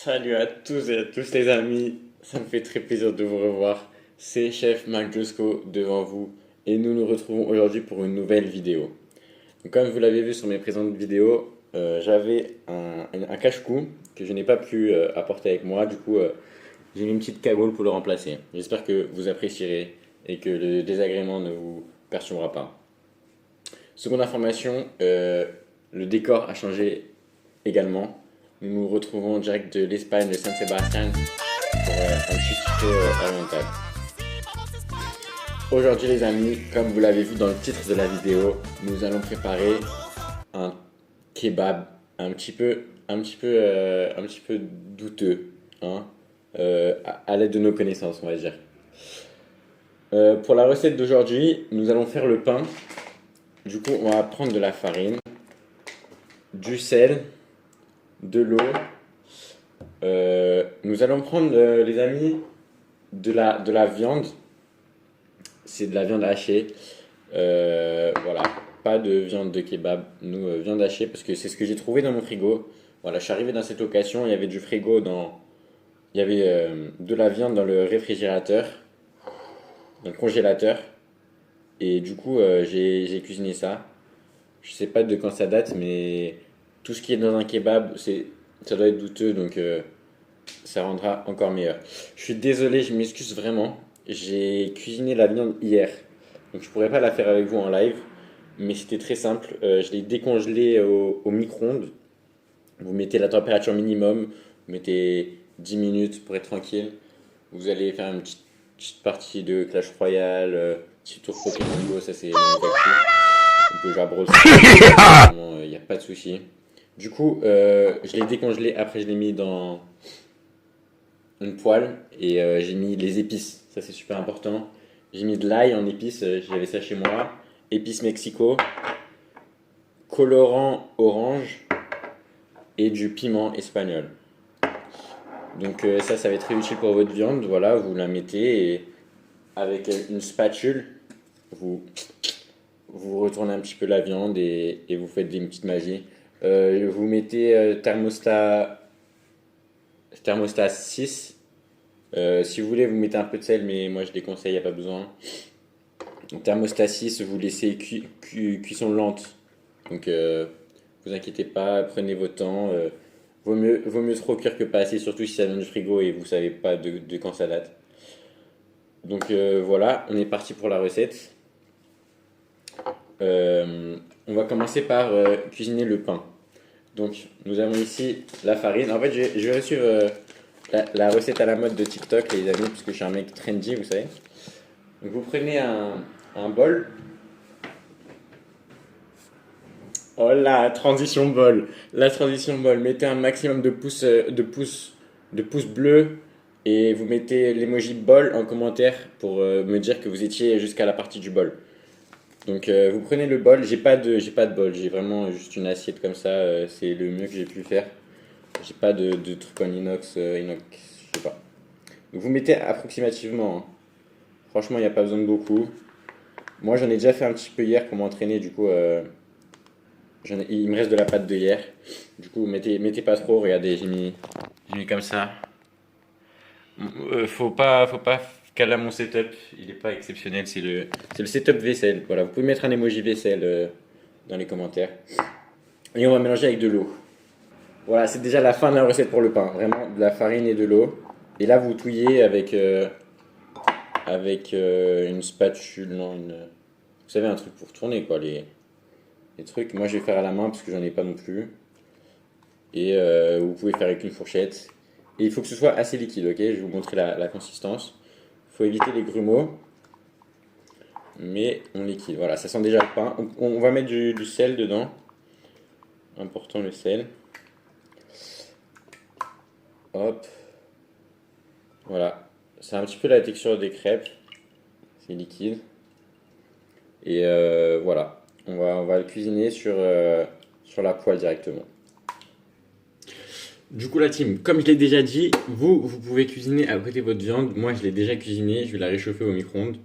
Salut à tous et à tous les amis, ça me fait très plaisir de vous revoir. C'est Chef Mac Josco devant vous et nous nous retrouvons aujourd'hui pour une nouvelle vidéo. Donc, comme vous l'avez vu sur mes présentes vidéos, j'avais un cache-cou que je n'ai pas pu apporter avec moi. Du coup, j'ai mis une petite cagoule pour le remplacer. J'espère que vous apprécierez et que le désagrément ne vous perturbera pas. Seconde information, le décor a changé également. Nous nous retrouvons en direct de l'Espagne, de San Sebastián, pour un petit tuto oriental. Aujourd'hui les amis, comme vous l'avez vu dans le titre de la vidéo, nous allons préparer un kebab un petit peu douteux, hein, à l'aide de nos connaissances, on va dire. Pour la recette d'aujourd'hui, nous allons faire le pain. Du coup, on va prendre de la farine, du sel, de l'eau. Nous allons prendre, les amis, de la viande. C'est de la viande hachée. Voilà, pas de viande de kebab. Nous, viande hachée, parce que c'est ce que j'ai trouvé dans mon frigo. Voilà, je suis arrivé dans cette location, il y avait du frigo dans. Il y avait de la viande dans le réfrigérateur, dans le congélateur. Et du coup, j'ai cuisiné ça. Je sais pas de quand ça date, mais tout ce qui est dans un kebab, ça doit être douteux, donc ça rendra encore meilleur. Je suis désolé, je m'excuse vraiment. J'ai cuisiné la viande hier, donc je pourrais pas la faire avec vous en live, mais c'était très simple. Je l'ai décongelé au micro-ondes. Vous mettez la température minimum, vous mettez 10 minutes pour être tranquille. Vous allez faire une petite partie de Clash Royale, petit tour Pokémon Go, ça c'est mon café. On peut jouer à Brawl Stars, il n'y a pas de souci. Du coup, je l'ai décongelé, après je l'ai mis dans une poêle et j'ai mis les épices, ça c'est super important. J'ai mis de l'ail en épices, j'avais ça chez moi, épices Mexico, colorant orange et du piment espagnol. Donc ça va être très utile pour votre viande, voilà, vous la mettez et avec une spatule, vous, vous retournez un petit peu la viande et vous faites des petites magies. Vous mettez thermostat 6. Si vous voulez, vous mettez un peu de sel, mais moi je déconseille, il n'y a pas besoin. Donc, thermostat 6, vous laissez cuisson lente. Donc, vous inquiétez pas, prenez votre temps. Vaut mieux trop cuire que pas assez, surtout si ça vient du frigo et vous savez pas de quand ça date. Donc voilà, on est parti pour la recette. On va commencer par cuisiner le pain. Donc, nous avons ici la farine. En fait, je vais suivre la recette à la mode de TikTok, les amis, parce que je suis un mec trendy, vous savez. Donc, vous prenez un bol. Oh la transition bol. La transition bol. Mettez un maximum de pouces bleus et vous mettez l'emoji bol en commentaire pour me dire que vous étiez jusqu'à la partie du bol. Donc vous prenez le bol, j'ai pas de bol, j'ai vraiment juste une assiette comme ça, c'est le mieux que j'ai pu faire. J'ai pas de truc en inox, je sais pas. Donc vous mettez approximativement, hein. Franchement il n'y a pas besoin de beaucoup. Moi j'en ai déjà fait un petit peu hier pour m'entraîner, du coup il me reste de la pâte de hier. Du coup mettez pas trop, regardez j'ai mis comme ça. Faut pas caler mon setup, il est pas exceptionnel, c'est le setup vaisselle. Voilà, vous pouvez mettre un emoji vaisselle dans les commentaires. Et on va mélanger avec de l'eau. Voilà, c'est déjà la fin de la recette pour le pain. Vraiment, de la farine et de l'eau. Et là, vous touillez avec une spatule, non, vous savez, un truc pour tourner, quoi, les trucs. Moi, je vais faire à la main parce que j'en ai pas non plus. Et vous pouvez faire avec une fourchette. Et il faut que ce soit assez liquide, ok? Je vais vous montrer la consistance. Il faut éviter les grumeaux. Mais on liquide. Voilà, ça sent déjà le pain. On va mettre du sel dedans. Important le sel. Hop. Voilà. C'est un petit peu la texture des crêpes. C'est liquide. Et voilà. On va le cuisiner sur la poêle directement. Du coup, la team, comme je l'ai déjà dit, vous pouvez cuisiner à côté de votre viande. Moi, je l'ai déjà cuisinée. Je vais la réchauffer au micro-ondes.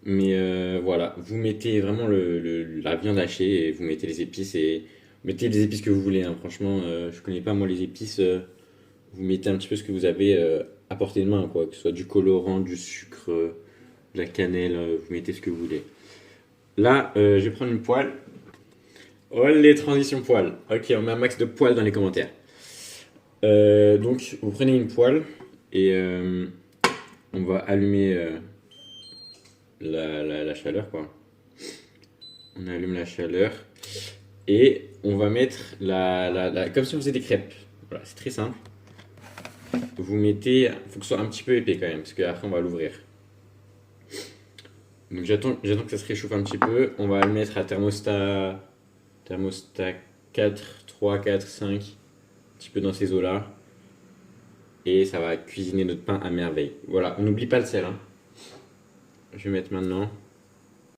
Mais voilà, vous mettez vraiment la viande hachée et vous mettez les épices et mettez les épices que vous voulez, hein. Franchement, je connais pas moi les épices. vous mettez un petit peu ce que vous avez à portée de main, quoi, que ce soit du colorant, du sucre, de la cannelle, vous mettez ce que vous voulez. Là, je vais prendre une poêle. Oh, les transitions poêles. Ok, on met un max de poêles dans les commentaires. Donc, vous prenez une poêle et on va allumer la chaleur, quoi. On allume la chaleur et on va mettre comme si on faisait des crêpes. Voilà, c'est très simple. Vous mettez, il faut que ce soit un petit peu épais quand même, parce qu'après on va l'ouvrir. Donc j'attends que ça se réchauffe un petit peu. On va le mettre à thermostat 4, 3, 4, 5, un petit peu dans ces eaux-là. Et ça va cuisiner notre pain à merveille. Voilà, on n'oublie pas le sel, hein. Je vais mettre maintenant.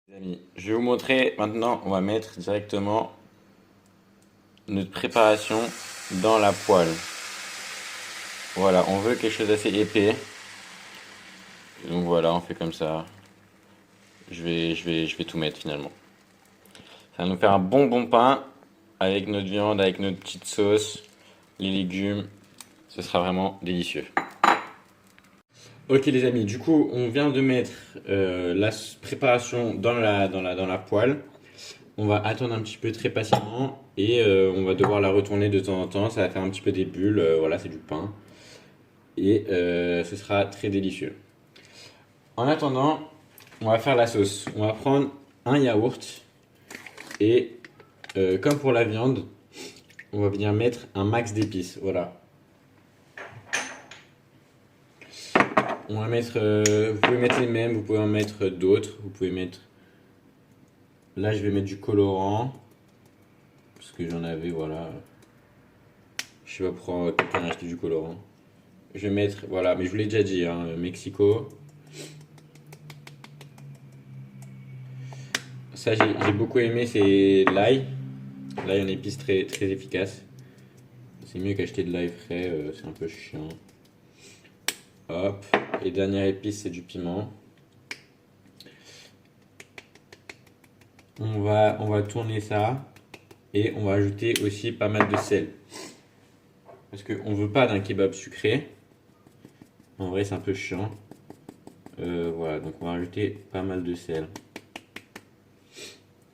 Les amis, je vais vous montrer maintenant, on va mettre directement notre préparation dans la poêle. Voilà, on veut quelque chose d'assez épais. Donc voilà, on fait comme ça. Je vais tout mettre finalement. Ça va nous faire un bon pain avec notre viande, avec notre petite sauce, les légumes. Ce sera vraiment délicieux. Ok les amis, du coup on vient de mettre la préparation dans la poêle. On va attendre un petit peu très patiemment et on va devoir la retourner de temps en temps. Ça va faire un petit peu des bulles, voilà, c'est du pain. Et ce sera très délicieux. En attendant, on va faire la sauce. On va prendre un yaourt et comme pour la viande, on va venir mettre un max d'épices. Voilà. On va mettre, vous pouvez mettre les mêmes, vous pouvez en mettre d'autres. Vous pouvez mettre. Là, je vais mettre du colorant parce que j'en avais, voilà. Je sais pas pourquoi quelqu'un a acheté du colorant. Je vais mettre, voilà, mais je vous l'ai déjà dit, hein, Mexico. Ça, j'ai beaucoup aimé, c'est l'ail. L'ail en épice très, très efficace. C'est mieux qu'acheter de l'ail frais, c'est un peu chiant. Hop. Et dernière épice, c'est du piment. On va tourner ça. Et on va ajouter aussi pas mal de sel. Parce qu'on veut pas d'un kebab sucré. En vrai, c'est un peu chiant. Voilà, donc on va rajouter pas mal de sel.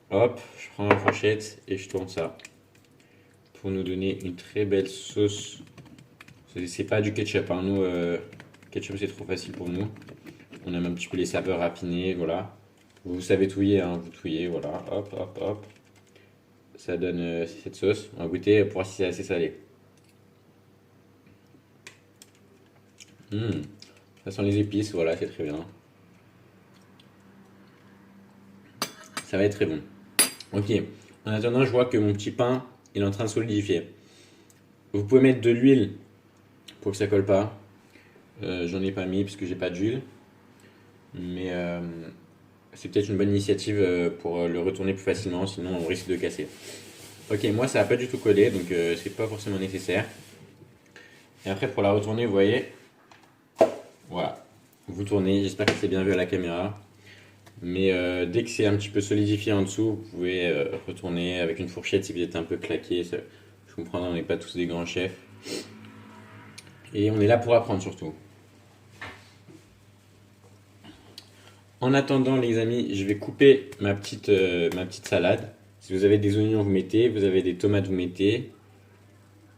Hop, je prends ma fourchette et je tourne ça. Pour nous donner une très belle sauce. C'est pas du ketchup, hein. Nous, ketchup c'est trop facile pour nous. On aime un petit peu les saveurs raffinées, voilà. Vous savez touiller, hein, vous touillez, voilà. Hop, hop, hop. Ça donne cette sauce. On va goûter pour voir si c'est assez salé. Ça sent les épices, voilà, c'est très bien. Ça va être très bon. Ok, en attendant, je vois que mon petit pain il est en train de solidifier. Vous pouvez mettre de l'huile pour que ça colle pas. J'en ai pas mis parce que j'ai pas d'huile. Mais c'est peut-être une bonne initiative pour le retourner plus facilement, sinon on risque de casser. Ok, moi ça n'a pas du tout collé, donc c'est pas forcément nécessaire. Et après pour la retourner, vous voyez, voilà, vous tournez, j'espère que c'est bien vu à la caméra. Mais dès que c'est un petit peu solidifié en dessous, vous pouvez retourner avec une fourchette si vous êtes un peu claqué. Je comprends, on n'est pas tous des grands chefs. Et on est là pour apprendre surtout. En attendant les amis, je vais couper ma petite salade. Si vous avez des oignons, vous mettez. Vous avez des tomates, vous mettez.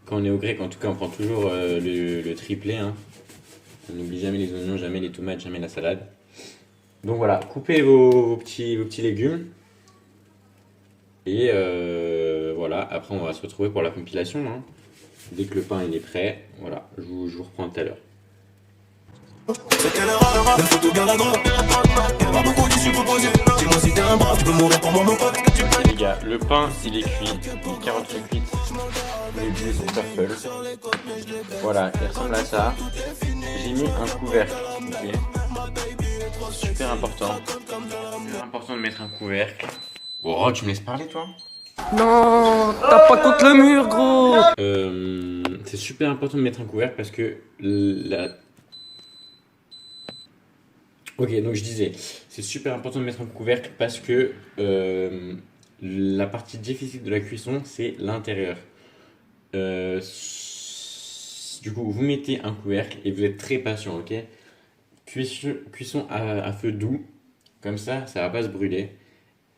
Quand on est au grec, en tout cas, on prend toujours le triplé, hein. On n'oublie jamais les oignons, jamais les tomates, jamais la salade. Donc voilà, coupez vos petits légumes. Et voilà, après on va se retrouver pour la compilation, hein. Dès que le pain il est prêt, voilà, je vous reprends tout à l'heure. Ok les gars, le pain il est cuit, les carottes sont cuites, les blés sont purple. Voilà, il ressemble à ça. J'ai mis un couvercle, ok. Super important. Super important de mettre un couvercle. Oh, tu me laisses parler toi? Non, tape pas contre le mur, gros. C'est super important de mettre un couvercle parce que Ok, donc je disais, c'est super important de mettre un couvercle parce que la partie difficile de la cuisson, c'est l'intérieur. Du coup, vous mettez un couvercle et vous êtes très patient, ok? Cuisson à feu doux, comme ça va pas se brûler.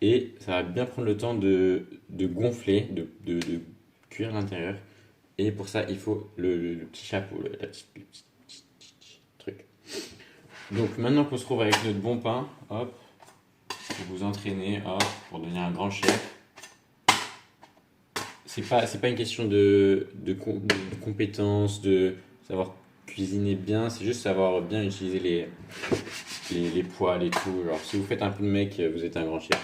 Et ça va bien prendre le temps de gonfler, de cuire l'intérieur. Et pour ça, il faut le petit chapeau, le petit truc. Donc maintenant qu'on se trouve avec notre bon pain, hop, vous vous entraînez, hop, pour devenir un grand chef. C'est pas une question de compétences, de savoir cuisiner bien, c'est juste savoir bien utiliser les poêles et tout. Genre, si vous faites un peu de mec, vous êtes un grand chef.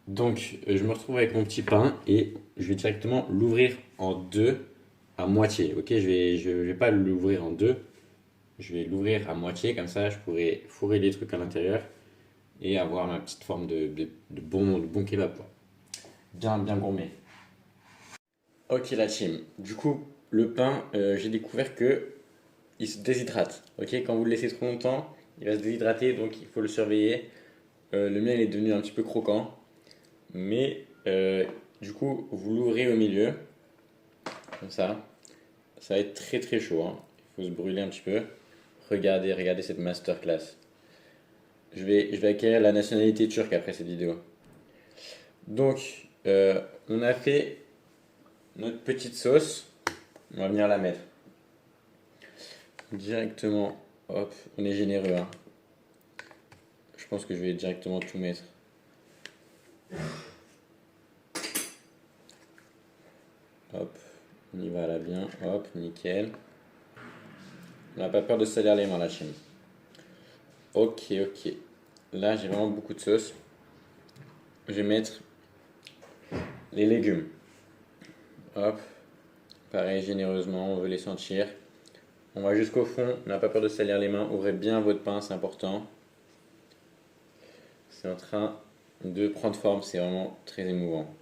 Donc, je me retrouve avec mon petit pain et je vais directement l'ouvrir en deux à moitié. Ok, je vais pas l'ouvrir en deux, je vais l'ouvrir à moitié, comme ça je pourrai fourrer les trucs à l'intérieur et avoir ma petite forme de bon kebab, quoi. Bien, bien gourmet. Ok, la team. Du coup, le pain, j'ai découvert que il se déshydrate. Ok, quand vous le laissez trop longtemps, il va se déshydrater, donc il faut le surveiller. Le mien, il est devenu un petit peu croquant. Mais du coup, vous l'ouvrez au milieu, comme ça. Ça va être très très chaud, hein. Il faut se brûler un petit peu. Regardez cette masterclass. Je vais acquérir la nationalité turque après cette vidéo. Donc, on a fait notre petite sauce. On va venir la mettre directement. Hop, on est généreux, hein. Je pense que je vais directement tout mettre. Hop, on y va là bien, hop, nickel. On n'a pas peur de salir les mains, la chaîne. Ok, ok. Là, j'ai vraiment beaucoup de sauce. Je vais mettre les légumes. Hop, pareil, généreusement, on veut les sentir. On va jusqu'au fond, on n'a pas peur de salir les mains. Ouvrez bien votre pain, c'est important. C'est en train de prendre forme, c'est vraiment très émouvant.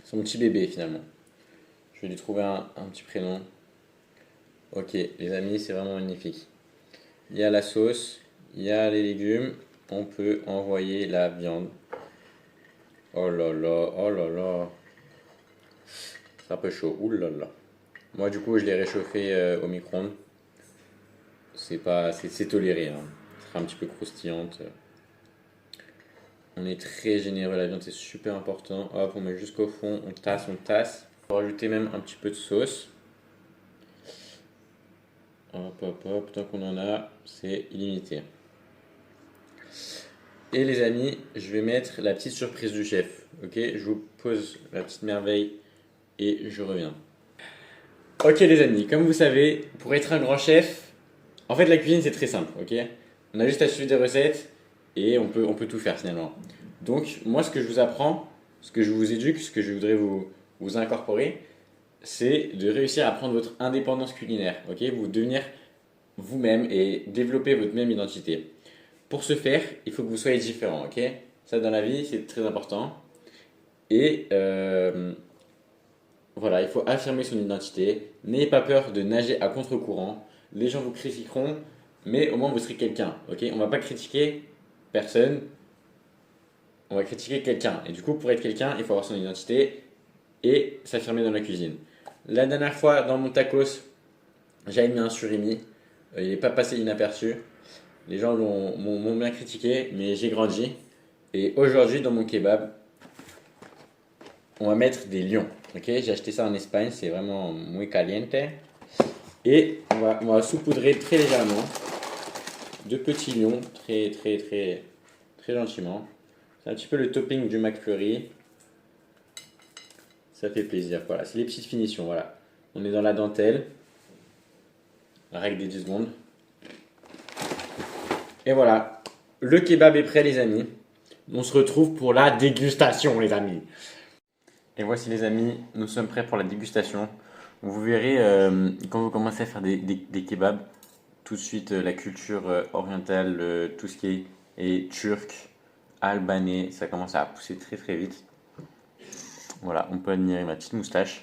C'est mon petit bébé finalement. Je vais lui trouver un petit prénom. Ok, les amis, c'est vraiment magnifique. Il y a la sauce, il y a les légumes. On peut envoyer la viande. Oh là là, oh là là. C'est un peu chaud, ouh là là. Moi, du coup, je l'ai réchauffé au micro-ondes. C'est toléré, hein. Ça sera un petit peu croustillante. On est très généreux, la viande, c'est super important. Hop, on met jusqu'au fond, on tasse, on tasse. On va rajouter même un petit peu de sauce. Hop, hop, hop, tant qu'on en a, c'est illimité. Et les amis, je vais mettre la petite surprise du chef. Ok, je vous pose la petite merveille et je reviens. Ok les amis, comme vous savez, pour être un grand chef, en fait la cuisine c'est très simple, ok? On a juste à suivre des recettes et on peut tout faire finalement. Donc moi ce que je vous apprends, ce que je vous éduque, ce que je voudrais vous incorporer, c'est de réussir à prendre votre indépendance culinaire, ok? Vous devenir vous-même et développer votre même identité. Pour ce faire, il faut que vous soyez différent, ok? Ça dans la vie c'est très important. Et voilà, il faut affirmer son identité. N'ayez pas peur de nager à contre-courant. Les gens vous critiqueront, mais au moins vous serez quelqu'un, ok? On va pas critiquer personne, on va critiquer quelqu'un. Et du coup, pour être quelqu'un, il faut avoir son identité et s'affirmer dans la cuisine. La dernière fois, dans mon tacos, j'avais mis un surimi. Il n'est pas passé inaperçu. Les gens m'ont bien critiqué, mais j'ai grandi. Et aujourd'hui, dans mon kebab, on va mettre des lions. Ok, j'ai acheté ça en Espagne, c'est vraiment muy caliente. Et on va saupoudrer très légèrement de petits lions, très très très très gentiment. C'est un petit peu le topping du McFlurry. Ça fait plaisir. Voilà, c'est les petites finitions. Voilà, on est dans la dentelle. La règle des 10 secondes. Et voilà, le kebab est prêt, les amis. On se retrouve pour la dégustation, les amis. Et voici les amis, nous sommes prêts pour la dégustation. Vous verrez, quand vous commencez à faire des kebabs, tout de suite la culture orientale, tout ce qui est turc, albanais, ça commence à pousser très très vite. Voilà, on peut admirer ma petite moustache.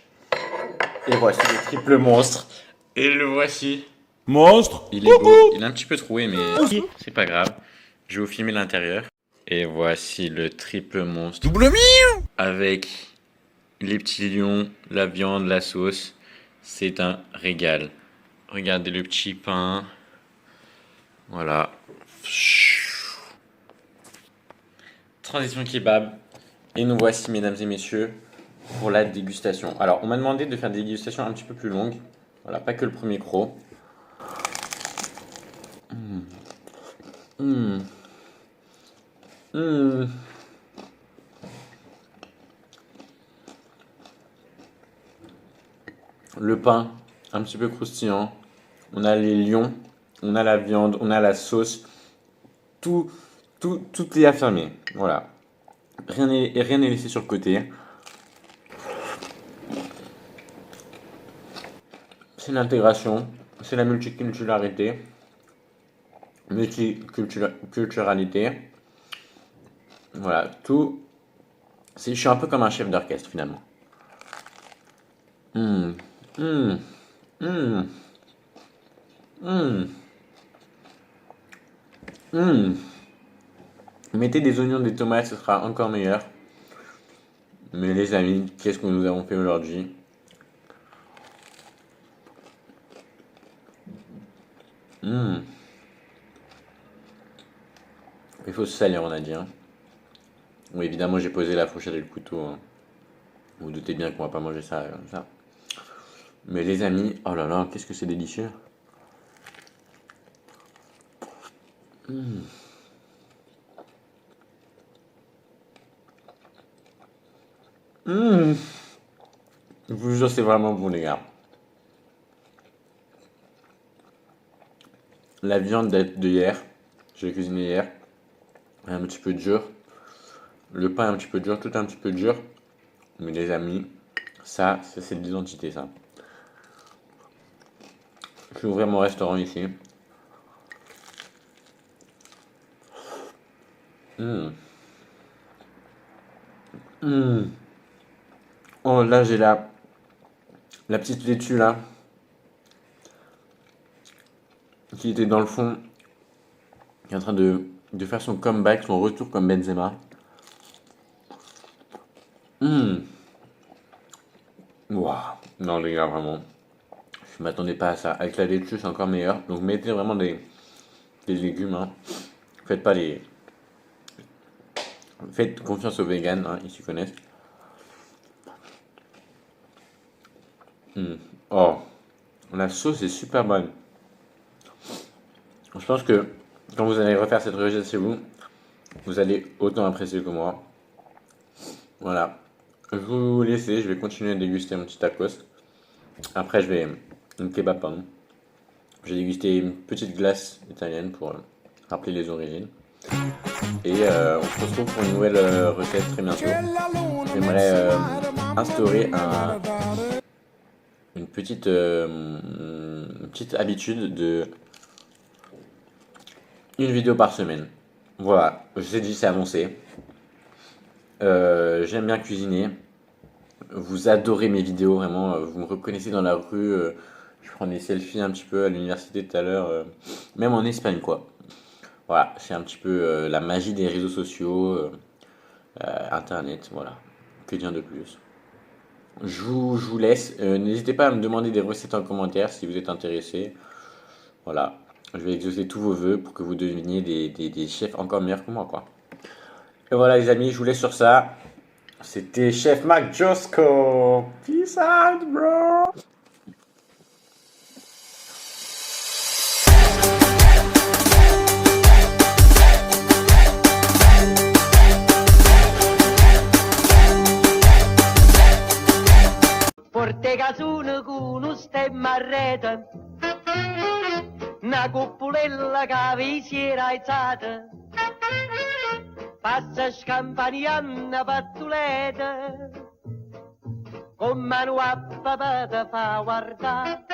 Et voici le triple monstre. Et le voici. Monstre. Il est beau, il est un petit peu troué, mais c'est pas grave. Je vais vous filmer l'intérieur. Et voici le triple monstre. Double mieux. Avec les petits lions, la viande, la sauce. C'est un régal. Regardez le petit pain. Voilà. Transition kebab. Et nous voici, mesdames et messieurs, pour la dégustation. Alors, on m'a demandé de faire des dégustations un petit peu plus longues. Voilà, pas que le premier croc. Mmh. Mmh. Le pain, un petit peu croustillant. On a les lions, on a la viande, on a la sauce. Tout, tout est affirmé. Voilà. Rien n'est laissé sur le côté. C'est l'intégration, c'est la multiculturalité. Multiculturalité. Voilà, tout. Je suis un peu comme un chef d'orchestre finalement. Hum, hum, hum, hum, hum. Mettez des oignons, des tomates, ce sera encore meilleur. Mais les amis, qu'est-ce que nous avons fait aujourd'hui? Hum. Il faut se salir, on a dit. Hein. Oui, évidemment, j'ai posé la fourchette et le couteau. Hein. Vous vous doutez bien qu'on va pas manger ça comme ça. Mais les amis, oh là là, qu'est-ce que c'est délicieux. Mmh. Mmh. Je vous jure, c'est vraiment bon, les gars. La viande de hier, je l'ai cuisinée hier, est un petit peu dure. Le pain est un petit peu dur, tout est un petit peu dur. Mais les amis, ça c'est de l'identité, ça. Je vais ouvrir mon restaurant ici. Mmh. Mmh. Oh, là, j'ai la petite laitue, là, qui était dans le fond, qui est en train de faire son comeback, son retour comme Benzema. Mmh. Waouh. Non, les gars, vraiment. Je m'attendais pas à ça. Avec la laitue, c'est encore meilleur. Donc, mettez vraiment des légumes. Hein. Faites pas les. Faites confiance aux véganes, hein, ils s'y connaissent. Mmh. Oh, la sauce est super bonne. Je pense que quand vous allez refaire cette recette chez vous, vous allez autant apprécier que moi. Voilà. Je vais vous laisser, je vais continuer à déguster mon petit tacos. Après, je vais. Une kebab, pardon. J'ai dégusté une petite glace italienne pour rappeler les origines. Et on se retrouve pour une nouvelle recette très bientôt. J'aimerais instaurer une petite habitude de une vidéo par semaine. Voilà, je sais dit, c'est annoncé. J'aime bien cuisiner. Vous adorez mes vidéos, vraiment. Vous me reconnaissez dans la rue. Je prends des selfies un petit peu à l'université tout à l'heure. Même en Espagne, quoi. Voilà, c'est un petit peu la magie des réseaux sociaux, Internet, voilà. Que dire de plus? Je vous laisse. N'hésitez pas à me demander des recettes en commentaire si vous êtes intéressé. Voilà, je vais exaucer tous vos vœux pour que vous deveniez des chefs encore meilleurs que moi, quoi. Et voilà, les amis, je vous laisse sur ça. C'était Chef Mac Josco. Peace out, bro. Porte casune con un stemma a rete, una cuppulella che vi si era alzata, passa scampanianna pattuleta, con mano a papà te fa guardare.